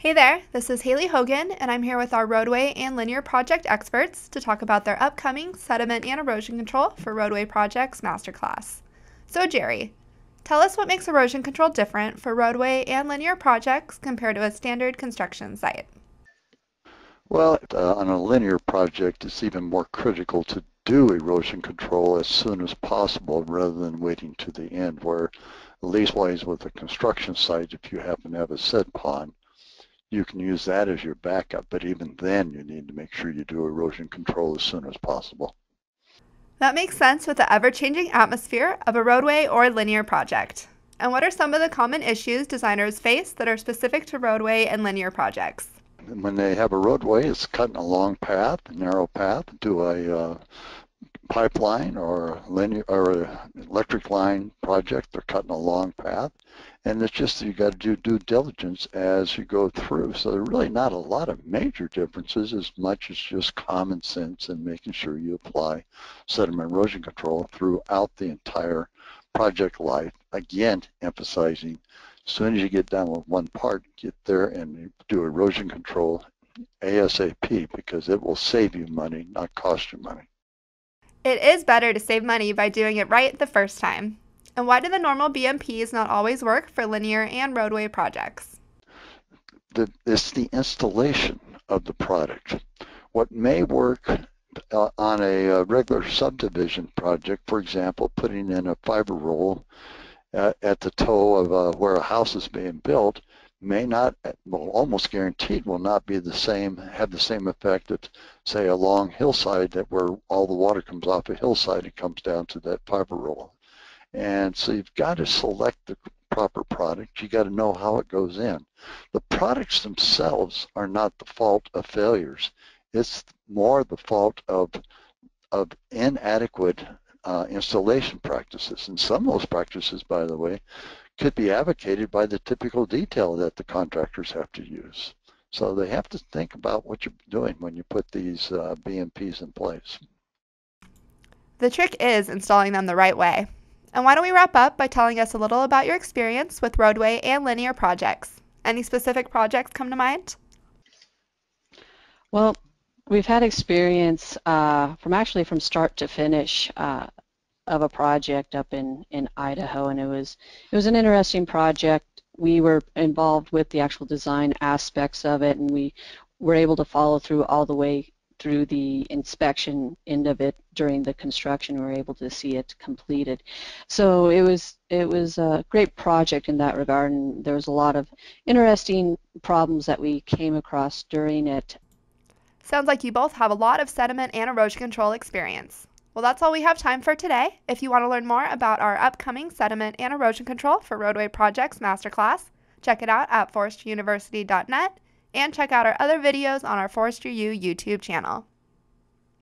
Hey there, this is Haley Hogan, and I'm here with our roadway and linear project experts to talk about their upcoming sediment and erosion control for Roadway Projects Masterclass. So Jerry, tell us what makes erosion control different for roadway and linear projects compared to a standard construction site. Well, on a linear project, it's even more critical to do erosion control as soon as possible rather than waiting to the end, where leastways with a construction site, if you happen to have a set pond, you can use that as your backup, but even then you need to make sure you do erosion control as soon as possible. That makes sense with the ever-changing atmosphere of a roadway or linear project. And what are some of the common issues designers face that are specific to roadway and linear projects? And when they have a roadway, it's cutting a long path, a narrow path, to a pipeline or linear or electric line project. They're cutting a long path, and it's just you got to do due diligence as you go through. So there are really not a lot of major differences as much as just common sense and making sure you apply sediment erosion control throughout the entire project life. Again, emphasizing as soon as you get done with one part, get there and you do erosion control ASAP, because it will save you money, not cost you money. It is better to save money by doing it right the first time. And why do the normal BMPs not always work for linear and roadway projects? It's the installation of the product. What may work on a regular subdivision project, for example, putting in a fiber roll at the toe of where a house is being built, may not, well, almost guaranteed will not be the same, have the same effect that, say, a long hillside that where all the water comes off a hillside and comes down to that fiber roll. And so you've got to select the proper product. You got to know how it goes in. The products themselves are not the fault of failures. It's more the fault of inadequate installation practices. And some of those practices, by the way, could be advocated by the typical detail that the contractors have to use. So they have to think about what you're doing when you put these BMPs in place. The trick is installing them the right way. And why don't we wrap up by telling us a little about your experience with roadway and linear projects? Any specific projects come to mind? Well, we've had experience from start to finish of a project up in Idaho, and it was an interesting project. We were involved with the actual design aspects of it, and we were able to follow through all the way through the inspection end of it during the construction. We were able to see it completed. So it was a great project in that regard, and there was a lot of interesting problems that we came across during it. Sounds like you both have a lot of sediment and erosion control experience. Well, that's all we have time for today. If you want to learn more about our upcoming sediment and erosion control for Roadway Projects Masterclass, check it out at forestryuniversity.net and check out our other videos on our Forestry U YouTube channel.